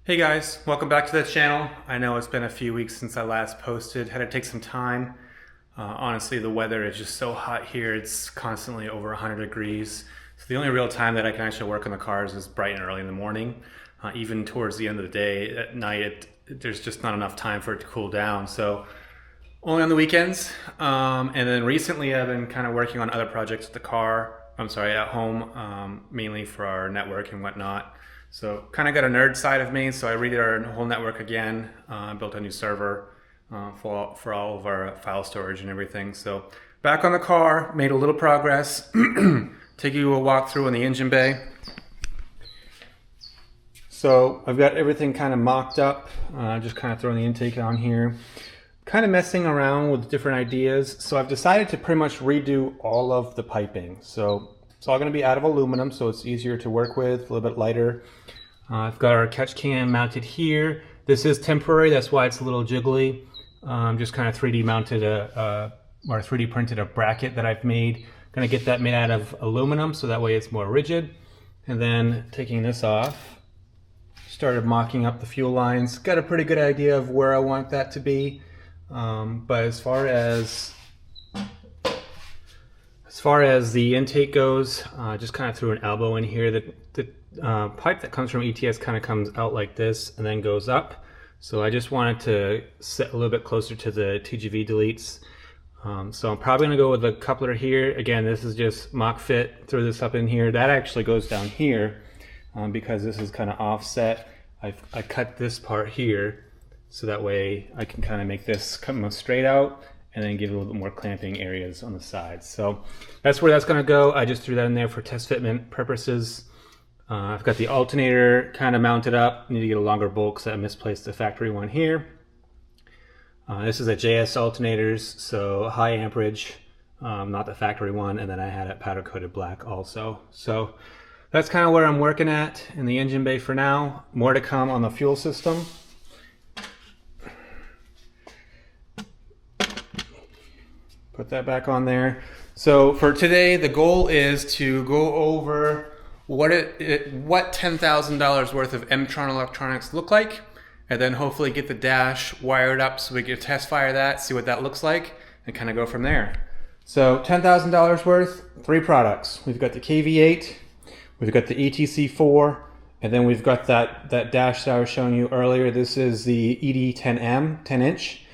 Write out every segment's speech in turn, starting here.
Hey guys, welcome back to the channel. I know it's been a few weeks since I last posted. Had to take some time. Honestly, the weather is just so hot here. It's constantly over 100 degrees. So the only real time that I can actually work on the cars is bright and early in the morning. Even towards the end of the day, at night, there's just not enough time for it to cool down. So only on the weekends. And then recently I've been kind of working on other projects with the car. At home, mainly for our network and whatnot. So kind of got a nerd side of me, so I redid our whole network again, built a new server for all of our file storage and everything. So back on the car, made a little progress. Take you a walk through in the engine bay. So I've got everything kind of mocked up, just kind of throwing the intake on here. Kind of messing around with different ideas. So I've decided to pretty much redo all of the piping. So it's all going to be out of aluminum, so it's easier to work with, a little bit lighter. I've got our catch can mounted here. This is temporary, that's why it's a little jiggly. Just kind of 3D mounted or 3D printed a bracket that I've made. Gonna get that made out of aluminum, so that way it's more rigid. And then taking this off, started mocking up the fuel lines. Got a pretty good idea of where I want that to be. But as far as the intake goes, just kind of threw an elbow in here. The pipe that comes from ETS kind of comes out like this and then goes up. So I just wanted to sit a little bit closer to the TGV deletes. So I'm probably going to go with a coupler here. Again, this is just mock fit. Throw this up in here. That actually goes down here because this is kind of offset. I cut this part here so that way I can kind of make this come straight out and then give it a little bit more clamping areas on the sides. So that's where that's going to go. I just threw that in there for test fitment purposes. I've got the alternator kind of mounted up. Need to get a longer bolt because I misplaced the factory one here. This is a JS alternators, so high amperage, not the factory one, and then I had it powder coated black also. So that's kind of where I'm working at in the engine bay for now. More to come on the fuel system. Put that back on there. So for today, the goal is to go over what $10,000 worth of Emtron electronics look like, and then hopefully get the dash wired up so we can test fire that, see what that looks like, and kind of go from there. So $10,000 worth, 3 products. We've got the KV8, we've got the ETC4, and then we've got that dash that I was showing you earlier. This is the ED10M, 10 inch.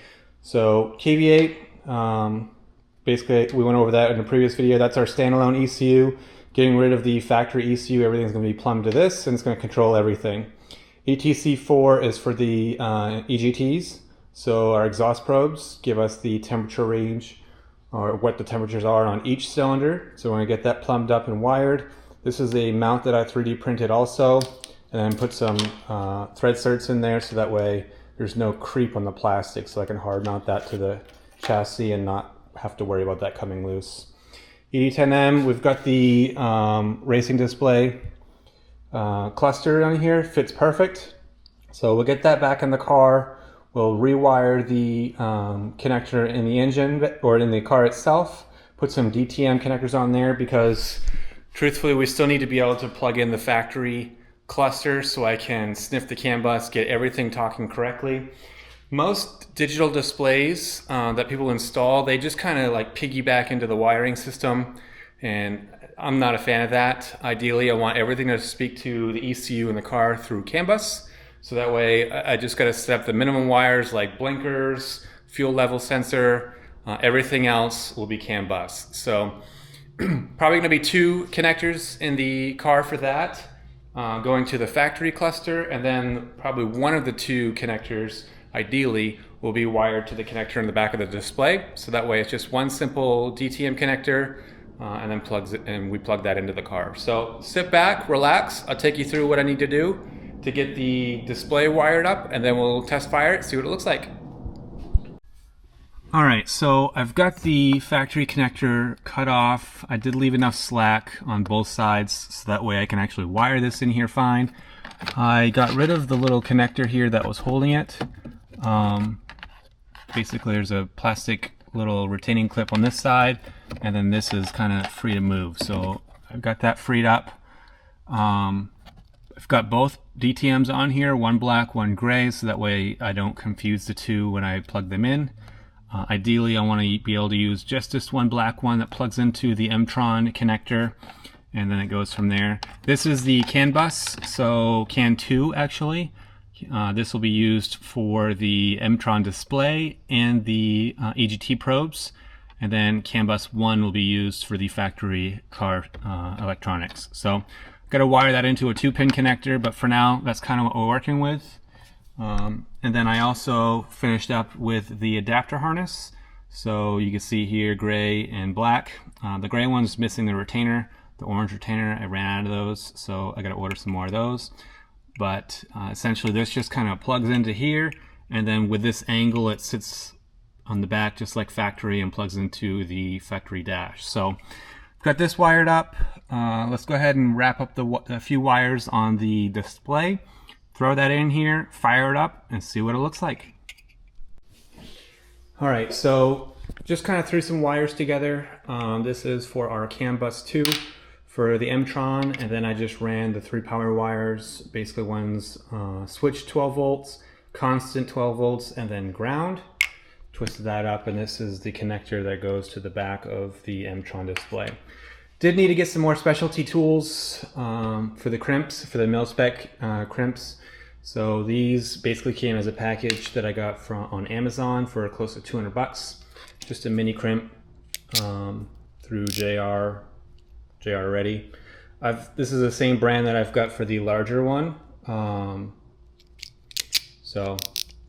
So KV8, basically, we went over that in a previous video. That's our standalone ECU. Getting rid of the factory ECU, everything's going to be plumbed to this, and it's going to control everything. ETC4 is for the EGTs, so our exhaust probes give us the temperature range, or what the temperatures are on each cylinder. So we're going to get that plumbed up and wired. This is a mount that I 3D printed also, and then put some thread certs in there so that way there's no creep on the plastic, so I can hard mount that to the chassis and not have to worry about that coming loose. ED10M, we've got the racing display cluster on here, fits perfect. So we'll get that back in the car. We'll rewire the connector in the engine or in the car itself, put some DTM connectors on there because truthfully we still need to be able to plug in the factory cluster so I can sniff the CAN bus, get everything talking correctly. Most digital displays that people install, they just kind of like piggyback into the wiring system, and I'm not a fan of that. Ideally, I want everything to speak to the ECU in the car through CAN bus, so that way I just got to set up the minimum wires like blinkers, fuel level sensor, everything else will be CAN bus. So probably going to be 2 connectors in the car for that, going to the factory cluster, and then probably one of the 2 connectors ideally will be wired to the connector in the back of the display, so that way it's just one simple DTM connector and then we plug that into the car. So sit back, relax, I'll take you through what I need to do to get the display wired up, and then we'll test fire it, see what it looks like. Alright, so I've got the factory connector cut off. I did leave enough slack on both sides so that way I can actually wire this in here fine. I got rid of the little connector here that was holding it. Basically there's a plastic little retaining clip on this side, and then this is kind of free to move. So I've got that freed up. I've got both DTMs on here, one black, one gray, so that way I don't confuse the two when I plug them in. Ideally, I want to be able to use just this one black one that plugs into the Emtron connector, and then it goes from there. This is the CAN bus, so CAN 2 actually. This will be used for the Emtron display and the EGT probes, and then CAN bus 1 will be used for the factory car electronics. So I've got to wire that into a 2-pin connector, but for now that's kind of what we're working with. And then I also finished up with the adapter harness. So you can see here gray and black. The gray one's missing the retainer, the orange retainer. I ran out of those, so I got to order some more of those. But essentially this just kind of plugs into here, and then with this angle it sits on the back just like factory and plugs into the factory dash. So I've got this wired up. Let's go ahead and wrap up a few wires on the display. Throw that in here, fire it up, and see what it looks like. All right, so just kind of threw some wires together. This is for our CAN bus 2 for the Emtron, and then I just ran the 3 power wires. Basically one's switch 12 volts, constant 12 volts, and then ground. Twisted that up, and this is the connector that goes to the back of the Emtron display. Did need to get some more specialty tools for the crimps, for the mil-spec crimps. So these basically came as a package that I got on Amazon for close to 200 bucks. Just a mini crimp through JR Ready. This is the same brand that I've got for the larger one. So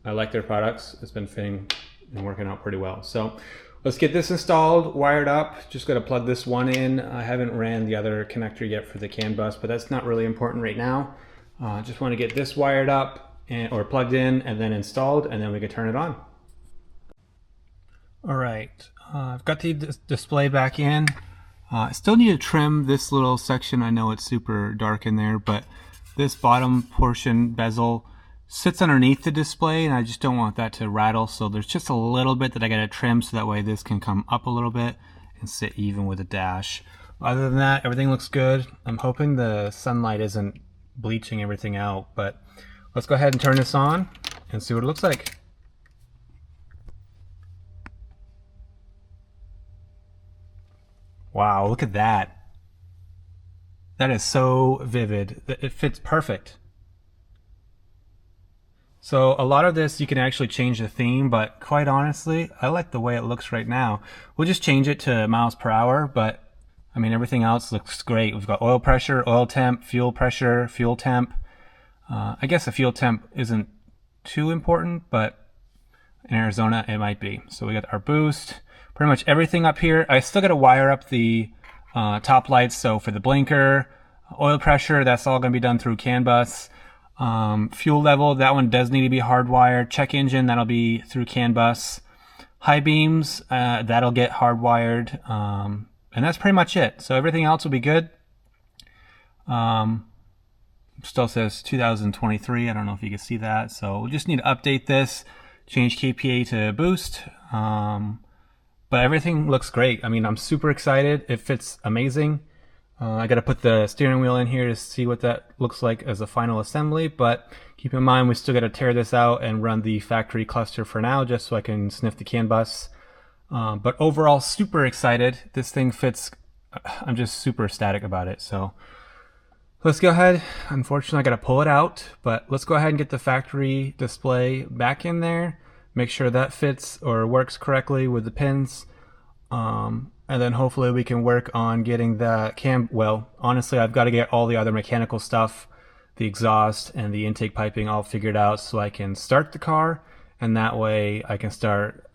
I like their products. It's been fitting and working out pretty well. So let's get this installed, wired up. Just got to plug this one in. I haven't ran the other connector yet for the CAN bus, but that's not really important right now. Just want to get this wired up or plugged in and then installed, and then we can turn it on. All right, I've got the display back in. I still need to trim this little section. I know it's super dark in there, but this bottom portion bezel sits underneath the display, and I just don't want that to rattle. So there's just a little bit that I got to trim so that way this can come up a little bit and sit even with the dash. Other than that, everything looks good. I'm hoping the sunlight isn't bleaching everything out, but let's go ahead and turn this on and see what it looks like. Wow, look at that. That is so vivid. It fits perfect. So a lot of this you can actually change the theme, but quite honestly, I like the way it looks right now. We'll just change it to miles per hour, but I mean, everything else looks great. We've got oil pressure, oil temp, fuel pressure, fuel temp. I guess the fuel temp isn't too important, but in Arizona it might be. So we got our boost, pretty much everything up here. I still got to wire up the top lights. So for the blinker, oil pressure, that's all going to be done through CAN bus. Fuel level, that one does need to be hardwired. Check engine, that'll be through CAN bus. High beams, that'll get hardwired. And that's pretty much it. So everything else will be good. Still says 2023. I don't know if you can see that. So we'll just need to update this, change KPA to boost. But everything looks great. I mean, I'm super excited. It fits amazing. I got to put the steering wheel in here to see what that looks like as a final assembly. But keep in mind, we still got to tear this out and run the factory cluster for now, just so I can sniff the CAN bus. But overall, super excited. This thing fits. I'm just super ecstatic about it. So let's go ahead. Unfortunately, I got to pull it out, but let's go ahead and get the factory display back in there. Make sure that fits or works correctly with the pins. And then hopefully we can work on getting the well, honestly, I've got to get all the other mechanical stuff, the exhaust and the intake piping all figured out so I can start the car, and that way I can start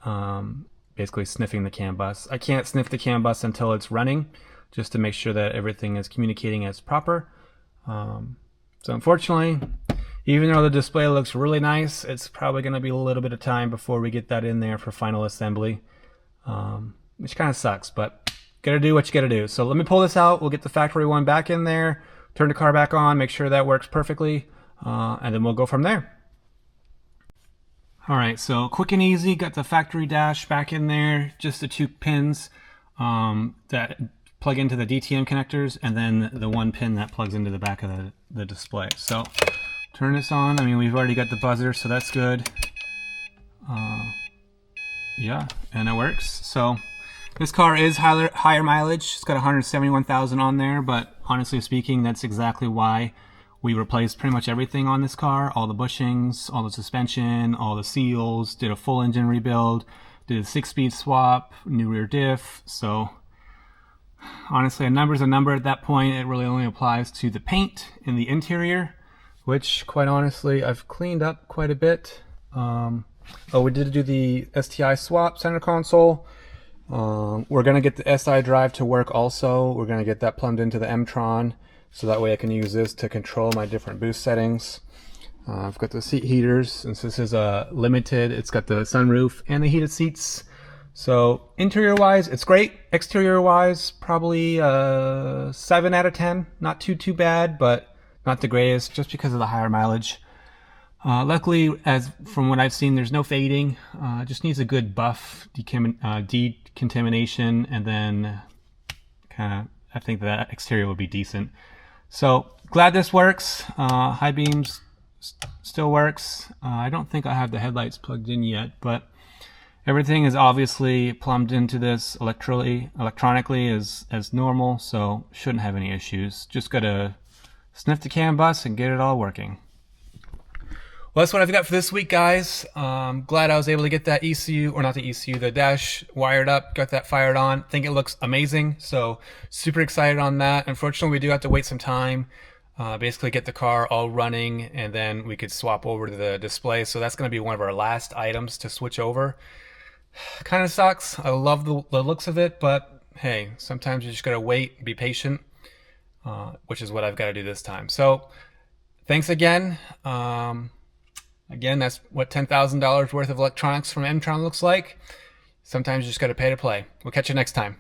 basically sniffing the CAN bus. I can't sniff the CAN bus until it's running, just to make sure that everything is communicating as proper. So unfortunately, even though the display looks really nice, it's probably going to be a little bit of time before we get that in there for final assembly, which kind of sucks, but gotta do what you gotta do. So let me pull this out. We'll get the factory one back in there, turn the car back on, make sure that works perfectly, and then we'll go from there. All right, so quick and easy, got the factory dash back in there, just the 2 pins that plug into the DTM connectors, and then the one pin that plugs into the back of the display. So turn this on. I mean, we've already got the buzzer, so that's good. Yeah, and it works. So this car is higher mileage. It's got 171,000 on there, but honestly speaking, that's exactly why we replaced pretty much everything on this car. All the bushings, all the suspension, all the seals, did a full engine rebuild, did a 6-speed swap, new rear diff. So honestly, a number's a number at that point. It really only applies to the paint in the interior, which quite honestly, I've cleaned up quite a bit. Oh, we did do the STI swap center console. We're going to get the SI drive to work also. We're going to get that plumbed into the Emtron, so that way I can use this to control my different boost settings. I've got the seat heaters, since this is a limited, it's got the sunroof and the heated seats. So interior wise, it's great. Exterior wise, probably 7 out of 10. Not too bad, but not the greatest, just because of the higher mileage. Luckily, as from what I've seen, there's no fading. Just needs a good buff, decontamination, and then kind of, I think that exterior would be decent. So glad this works. High beams still works. I don't think I have the headlights plugged in yet, but everything is obviously plumbed into this electronically as normal, so shouldn't have any issues. Just gotta sniff the CAN bus and get it all working. Well, that's what I've got for this week, guys. Glad I was able to get that ECU, or not the ECU, the dash wired up, got that fired on. Think it looks amazing, so super excited on that. Unfortunately, we do have to wait some time, basically get the car all running, and then we could swap over to the display. So that's going to be one of our last items to switch over. Kind of sucks. I love the looks of it, but hey, sometimes you just got to wait, be patient, which is what I've got to do this time. So thanks again. Again, that's what $10,000 worth of electronics from Emtron looks like. Sometimes you just got to pay to play. We'll catch you next time.